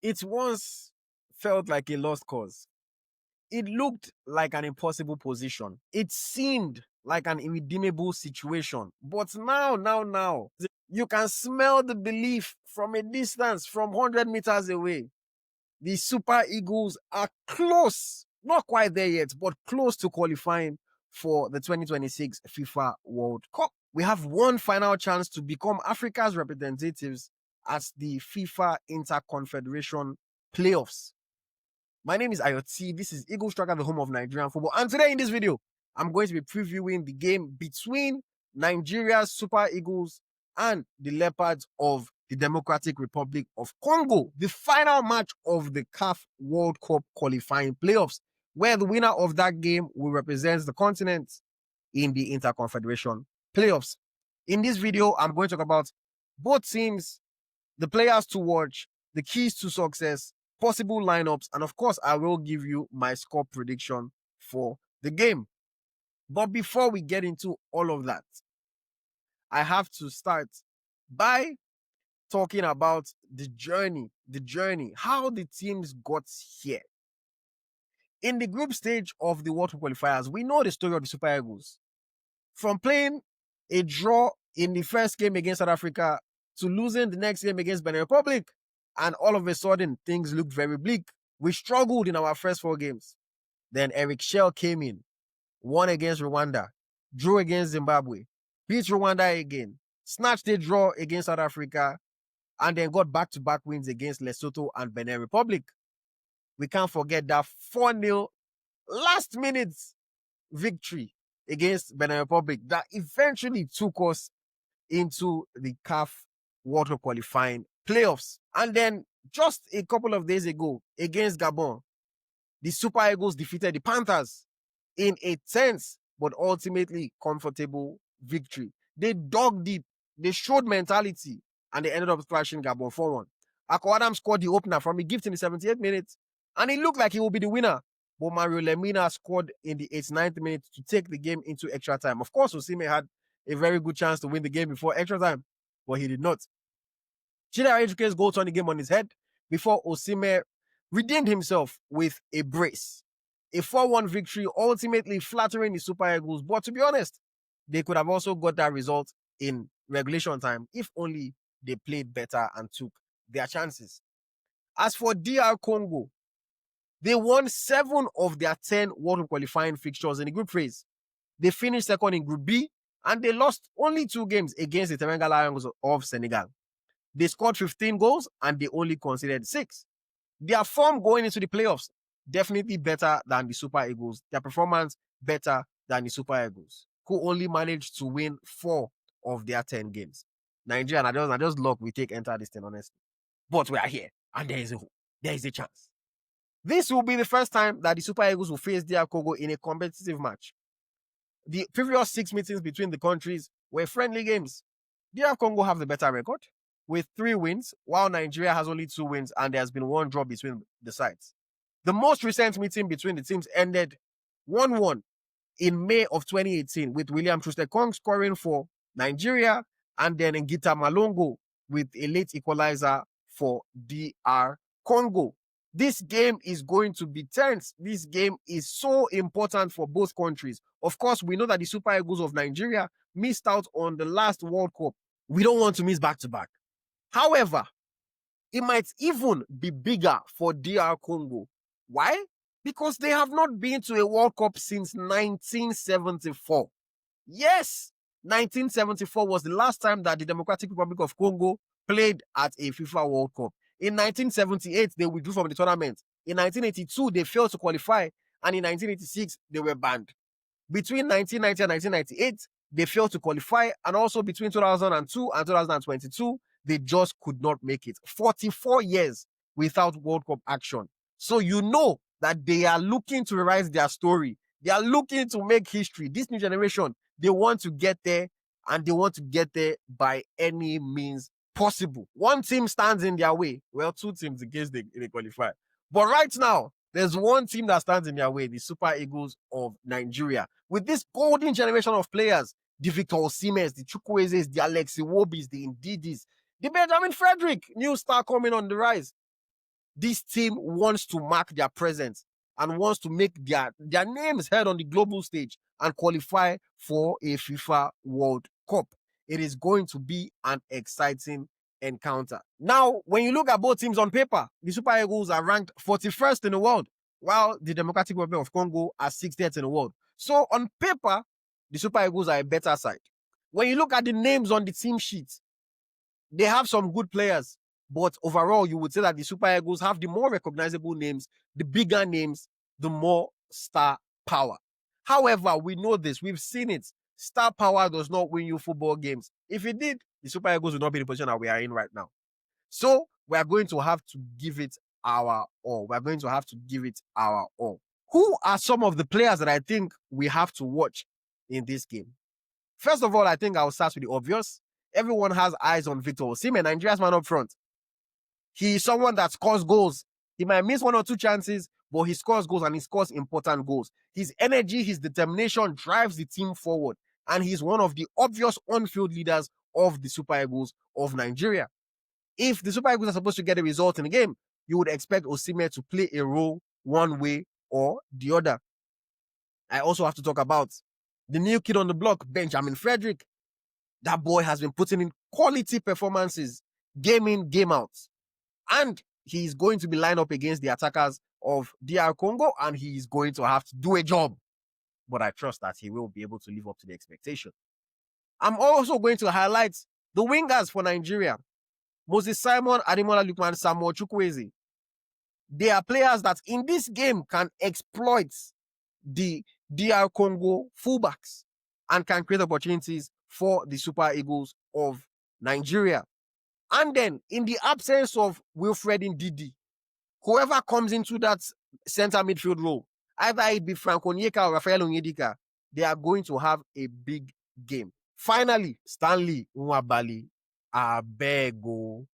It once felt like a lost cause. It looked like an impossible position. It seemed like an irredeemable situation. But now, you can smell the belief from a distance, from 100 meters away. The Super Eagles are close, not quite there yet, but close to qualifying for the 2026 FIFA World Cup. We have one final chance to become Africa's representatives at the FIFA Interconfederation playoffs. My name is Ayoti. This is EaglesTracker, the home of Nigerian football. And today in this video, I'm going to be previewing the game between Nigeria's Super Eagles and the Leopards of the Democratic Republic of Congo, the final match of the CAF World Cup qualifying playoffs, where the winner of that game will represent the continent in the Interconfederation playoffs. In this video, I'm going to talk about both teams, the players to watch, the keys to success, possible lineups, and of course, I will give you my score prediction for the game. But before we get into all of that, I have to start by talking about the journey, how the teams got here. In the group stage of the World Cup qualifiers, we know the story of the Super Eagles. From playing a draw in the first game against South Africa to losing the next game against Benin Republic, and all of a sudden, things looked very bleak. We struggled in our first 4 games. Then Eric Chelle came in, won against Rwanda, drew against Zimbabwe, beat Rwanda again, snatched a draw against South Africa, and then got back-to-back wins against Lesotho and Benin Republic. We can't forget that 4-0 last-minute victory against Benin Republic that eventually took us into the CAF World Cup qualifying playoffs. And then just a couple of days ago against Gabon, the Super Eagles defeated the Panthers in a tense but ultimately comfortable victory. They dug deep, they showed mentality, and they ended up thrashing Gabon 4-1. Ako Adam scored the opener from a gift in the 78th minute, and it looked like he would be the winner. But Mario Lemina scored in the 89th minute to take the game into extra time. Of course, Osimhen had a very good chance to win the game before extra time, but he did not. Chidera Ejuke's goal turned the game on his head before Osimhen redeemed himself with a brace. A 4-1 victory, ultimately flattering the Super Eagles. But to be honest, they could have also got that result in regulation time if only they played better and took their chances. As for DR Congo, they won 7 of their 10 World Cup qualifying fixtures in the group phase. They finished second in Group B, and they lost only 2 games against the Teranga Lions of Senegal. They scored 15 goals and they only conceded 6. Their form going into the playoffs, definitely better than the Super Eagles. Their performance better than the Super Eagles, who only managed to win 4 of their 10 games. Nigeria, I just luck we take enter this thing, honestly. But we are here, and there is a chance. This will be the first time that the Super Eagles will face DR Congo in a competitive match. The previous 6 meetings between the countries were friendly games. DR Congo have the better record with 3 wins, while Nigeria has only 2 wins, and there has been 1 draw between the sides. The most recent meeting between the teams ended 1-1 in May of 2018, with William Troost-Ekong scoring for Nigeria, and then Ngita Malongo with a late equalizer for DR Congo. This game is going to be tense. This game is so important for both countries. Of course, we know that the Super Eagles of Nigeria missed out on the last World Cup. We don't want to miss back-to-back. However, it might even be bigger for DR Congo. Why? Because they have not been to a World Cup since 1974. Yes, 1974 was the last time that the Democratic Republic of Congo played at a FIFA World Cup. In 1978, they withdrew from the tournament. In 1982, they failed to qualify, and in 1986, they were banned. Between 1990 and 1998, they failed to qualify, and also between 2002 and 2022, they just could not make it. 44 years without World Cup action. So you know that they are looking to rewrite their story. They are looking to make history. This new generation, they want to get there, and they want to get there by any means possible. One team stands in their way. Well, 2 teams in case they qualify. But right now, there's one team that stands in their way, the Super Eagles of Nigeria. With this golden generation of players, the Victor Osimhens, the Chukwuezes, the Alexi Wobis, the Ndidis, the Benjamin Frederick, new star coming on the rise. this team wants to mark their presence and wants to make their names heard on the global stage and qualify for a FIFA World Cup. It is going to be an exciting encounter. Now, when you look at both teams on paper, the Super Eagles are ranked 41st in the world, while the Democratic Republic of Congo are 60th in the world. So on paper, the Super Eagles are a better side. When you look at the names on the team sheet, they have some good players, but overall, you would say that the Super Eagles have the more recognizable names, the bigger names, the more star power. However, we know this, we've seen it. Star power does not win you football games. If it did, the Super Eagles would not be in the position that we are in right now. So we are going to have to give it our all. We're going to have to give it our all. Who are some of the players that I think we have to watch in this game? First of all, I think I'll start with the obvious. Everyone has eyes on Victor Osimhen, Nigeria's man up front. He is someone that scores goals. He might miss one or two chances, but he scores goals and he scores important goals. His energy, his determination drives the team forward. And he's one of the obvious on-field leaders of the Super Eagles of Nigeria. If the Super Eagles are supposed to get a result in the game, you would expect Osimhen to play a role one way or the other. I also have to talk about the new kid on the block, Benjamin Frederick. That boy has been putting in quality performances, game in, game out. And he's going to be lined up against the attackers of DR Congo, and he's going to have to do a job. But I trust that he will be able to live up to the expectation. I'm also going to highlight the wingers for Nigeria. Moses Simon, Ademola Lookman, Samuel Chukwueze. They are players that in this game can exploit the DR Congo fullbacks and can create opportunities for the Super Eagles of Nigeria. And then, in the absence of Wilfred Ndidi, whoever comes into that center midfield role, either it be Frank Onyeka or Rafael Onyedika, they are going to have a big game. Finally, Stanley Nwabali, abego.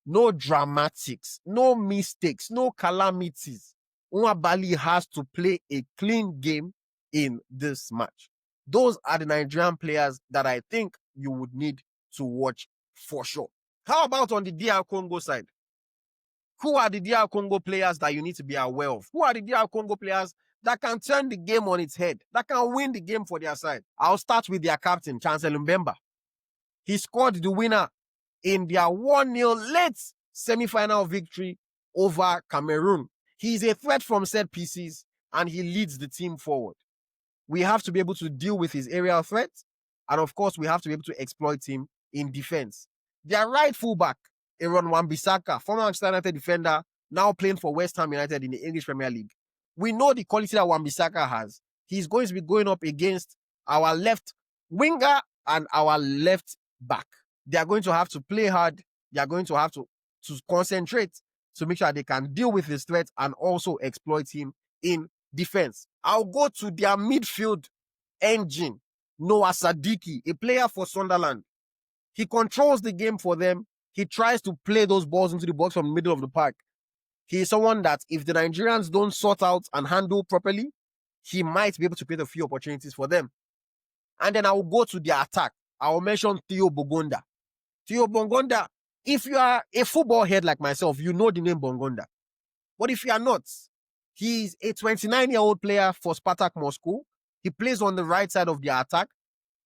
No dramatics, no mistakes, no calamities. Nwabali has to play a clean game in this match. Those are the Nigerian players that I think you would need to watch for sure. How about on the DR Congo side? Who are the DR Congo players that you need to be aware of? Who are the DR Congo players that can turn the game on its head, that can win the game for their side? I'll start with their captain, Chancellor Mbemba. He scored the winner in their 1-0 late semi-final victory over Cameroon. He's a threat from set pieces and he leads the team forward. We have to be able to deal with his aerial threats, and of course, we have to be able to exploit him in defense. Their right fullback, Aaron Wan-Bissaka, former Manchester United defender, now playing for West Ham United in the English Premier League. We know the quality that Wan-Bissaka has. He's going to be going up against our left winger and our left back. They are going to have to play hard. They are going to have to concentrate to make sure they can deal with his threat and also exploit him in defense. I'll go to their midfield engine, Noah Sadiki, a player for Sunderland. He controls the game for them. He tries to play those balls into the box from the middle of the park. He is someone that if the Nigerians don't sort out and handle properly, he might be able to create a few opportunities for them. And then I will go to their attack. I will mention Theo Bongonda. Theo Bongonda, if you are a football head like myself, you know the name Bongonda. But if you are not, he's a 29-year-old player for Spartak Moscow. He plays on the right side of the attack,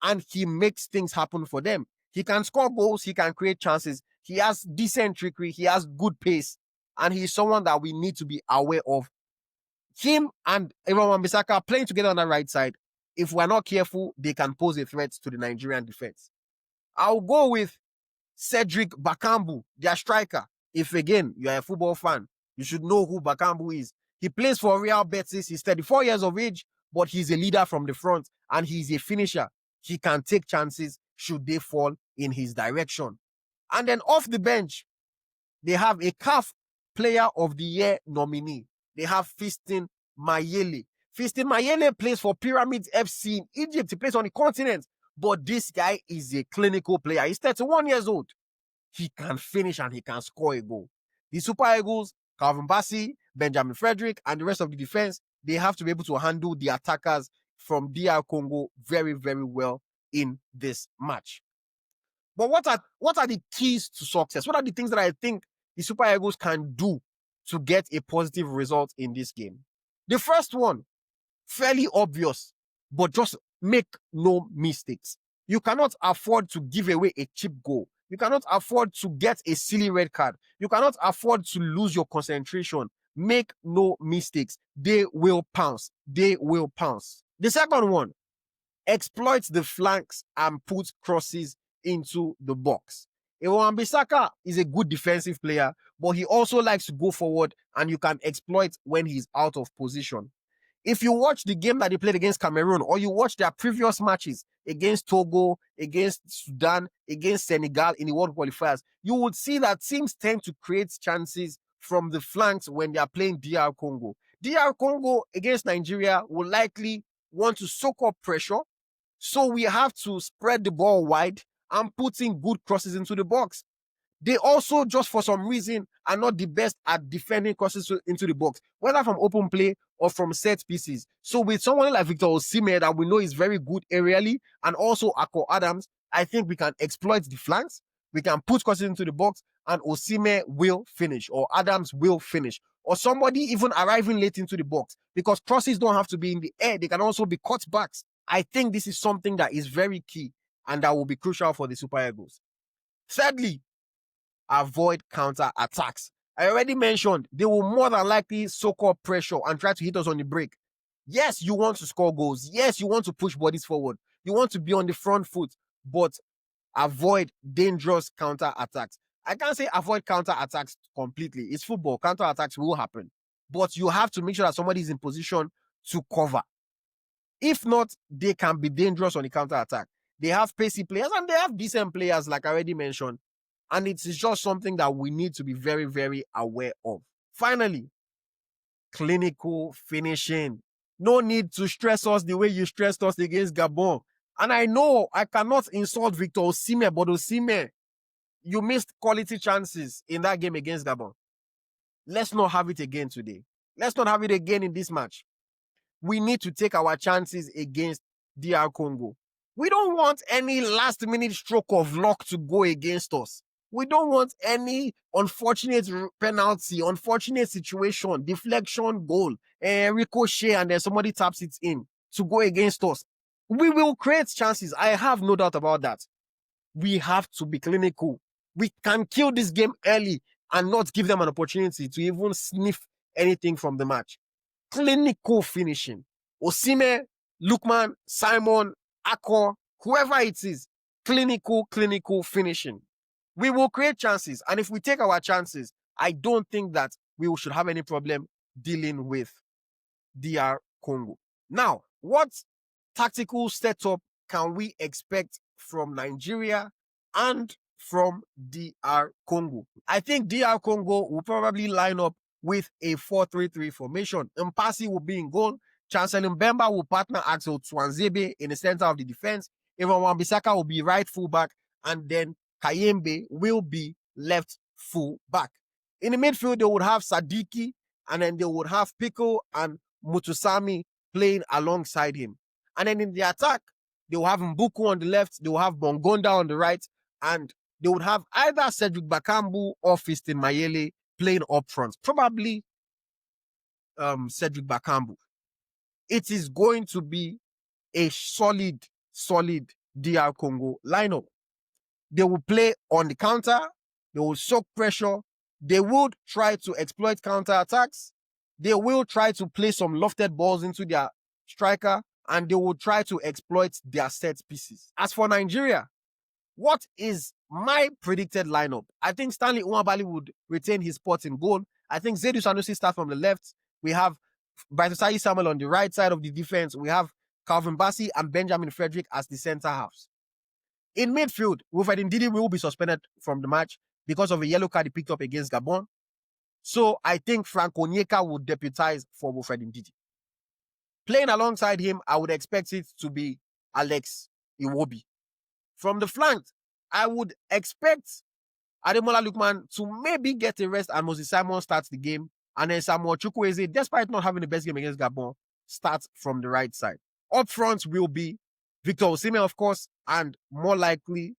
and he makes things happen for them. He can score goals, he can create chances, he has decent trickery, he has good pace, and he's someone that we need to be aware of. Him and Aaron Wan-Bissaka playing together on the right side, if we're not careful, they can pose a threat to the Nigerian defense. I'll go with Cedric Bakambu, their striker. If again, you're a football fan, you should know who Bakambu is. He plays for Real Betis, he's 34 years of age, but he's a leader from the front and he's a finisher. He can take chances should they fall in his direction. And then off the bench, they have a CAF Player of the Year nominee. They have Fiston Mayele. Fiston Mayele plays for Pyramids FC in Egypt. He plays on the continent. But this guy is a clinical player. He's 31 years old. He can finish and he can score a goal. The Super Eagles, Calvin Bassey, Benjamin Frederick, and the rest of the defense, they have to be able to handle the attackers from DR Congo very, very well in this match. But what are the keys to success? What are the things that I think the Super Eagles can do to get a positive result in this game. The first one, fairly obvious, but just make no mistakes. You cannot afford to give away a cheap goal. You cannot afford to get a silly red card. You cannot afford to lose your concentration. Make no mistakes. They will pounce. They will pounce. The second one, exploit the flanks and put crosses into the box. Wan-Bissaka is a good defensive player, but he also likes to go forward, and you can exploit when he's out of position. If you watch the game that they played against Cameroon, or you watch their previous matches against Togo, against Sudan, against Senegal in the World Qualifiers, you would see that teams tend to create chances from the flanks when they are playing DR Congo. DR Congo against Nigeria will likely want to soak up pressure, so we have to spread the ball wide and put in good crosses into the box. They also, just for some reason, are not the best at defending crosses into the box, whether from open play or from set pieces. So with someone like Victor Osimhen that we know is very good aerially, and also Akko Adams, I think we can exploit the flanks, we can put crosses into the box, and Osimhen will finish, or Adams will finish, or somebody even arriving late into the box, because crosses don't have to be in the air, they can also be cutbacks. I think this is something that is very key and that will be crucial for the Super Eagles. Thirdly, avoid counter attacks. I already mentioned they will more than likely soak up pressure and try to hit us on the break. Yes, you want to score goals. Yes, you want to push bodies forward. You want to be on the front foot, but avoid dangerous counter attacks. I can't say avoid counter attacks completely. It's football. Counter attacks will happen, but you have to make sure that somebody is in position to cover. If not, they can be dangerous on the counter attack. They have pacey players and they have decent players, like I already mentioned. And it's just something that we need to be very, very aware of. Finally, clinical finishing. No need to stress us the way you stressed us against Gabon. And I know I cannot insult Victor Osimhen, but Osimhen, you missed quality chances in that game against Gabon. Let's not have it again today. Let's not have it again in this match. We need to take our chances against DR Congo. We don't want any last-minute stroke of luck to go against us. We don't want any unfortunate penalty, unfortunate situation, deflection, goal, ricochet, and then somebody taps it in to go against us. We will create chances. I have no doubt about that. We have to be clinical. We can kill this game early and not give them an opportunity to even sniff anything from the match. Clinical finishing. Osimhen, Lookman, Simon, Akko, whoever it is, clinical finishing. We will create chances, and if we take our chances, I don't think that we should have any problem dealing with DR Congo. Now, what tactical setup can we expect from Nigeria and from DR Congo? I think DR Congo will probably line up with a 4-3-3 formation. Mpasi will be in goal. Chancellor Mbemba will partner Axel Tuanzebe in the center of the defense. Wan-Bissaka will be right fullback, and then Kayembe will be left full back. In the midfield, they would have Sadiki, and then they would have Pico and Mutusami playing alongside him. And then in the attack, they will have Mbuku on the left, they will have Bongonda on the right, and they would have either Cedric Bakambu or Fiston Mayele playing up front. Probably Cedric Bakambu. It is going to be a solid DR Congo lineup. They will play on the counter. They will soak pressure. They will try to exploit counter attacks. They will try to play some lofted balls into their striker, and they will try to exploit their set pieces. As for Nigeria, what is my predicted lineup? I think Stanley Nwabali would retain his spot in goal. I think Zedu Sanusi starts from the left. We have Baitosai Samuel on the right side of the defense. We have Calvin Bassey and Benjamin Frederick as the center halves. In midfield, Wilfred Ndidi will be suspended from the match because of a yellow card he picked up against Gabon. So I think Frank Onyeka would deputize for Wilfred Ndidi. Playing alongside him, I would expect it to be Alex Iwobi. From the flank, I would expect Ademola Lookman to maybe get a rest and Moses Simon starts the game, and then Samuel Chukwueze, despite not having the best game against Gabon, starts from the right side. Up front will be Victor Osimhen, of course, and more likely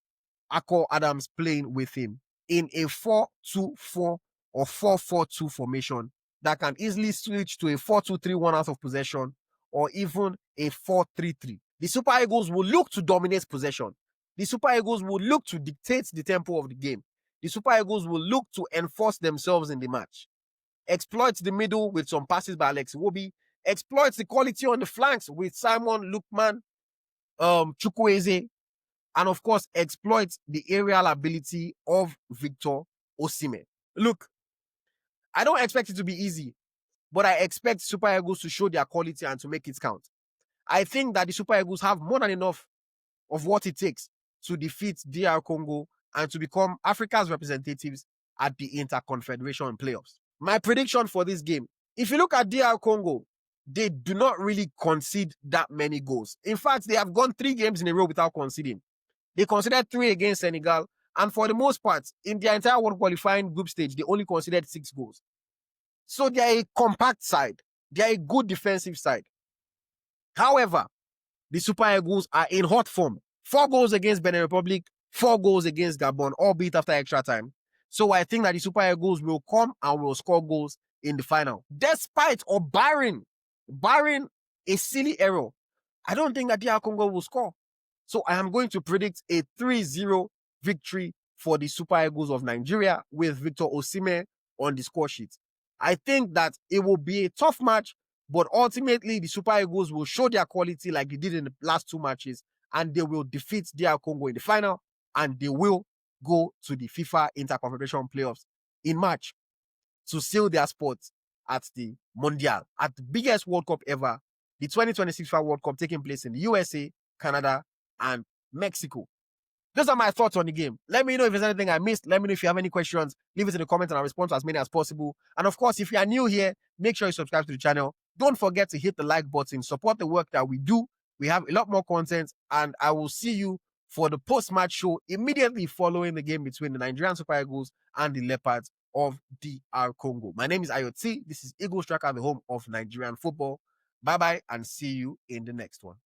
Akko Adams playing with him in a 4-2-4 or 4-4-2 formation that can easily switch to a 4-2-3-1 out of possession, or even a 4-3-3. The Super Eagles will look to dominate possession. The Super Eagles will look to dictate the tempo of the game. The Super Eagles will look to enforce themselves in the match. Exploit the middle with some passes by Alex Iwobi. Exploit the quality on the flanks with Simon Lukman, Chukwueze, and of course, exploit the aerial ability of Victor Osimhen. Look, I don't expect it to be easy, but I expect Super Eagles to show their quality and to make it count. I think that the Super Eagles have more than enough of what it takes to defeat DR Congo and to become Africa's representatives at the Interconfederation playoffs. My prediction for this game, if you look at DR Congo, they do not really concede that many goals. In fact, they have gone 3 games in a row without conceding. They conceded 3 against Senegal, and for the most part, in their entire world qualifying group stage, they only conceded 6 goals. So they are a compact side. They are a good defensive side. However, the Super Eagles are in hot form. 4 goals against Benin Republic, 4 goals against Gabon, albeit after extra time. So I think that the Super Eagles will come and will score goals in the final. Despite or barring a silly error, I don't think that DR Congo will score. So I am going to predict a 3-0 victory for the Super Eagles of Nigeria with Victor Osimhen on the score sheet. I think that it will be a tough match, but ultimately the Super Eagles will show their quality like they did in the last 2 matches, and they will defeat DR Congo in the final, and they will go to the FIFA Interconfederation playoffs in March to seal their spot at the Mondial, at the biggest World Cup ever, the 2026 FIFA World Cup taking place in the USA, Canada, and Mexico. Those are my thoughts on the game. Let me know if there's anything I missed. Let me know if you have any questions. Leave it in the comments and I'll respond to as many as possible. And of course, if you are new here, make sure you subscribe to the channel. Don't forget to hit the like button. Support the work that we do. We have a lot more content, and I will see you for the post-match show immediately following the game between the Nigerian Super Eagles and the Leopards of DR Congo. My name is Ayoti. This is EaglesTracker, the home of Nigerian football. Bye-bye, and see you in the next one.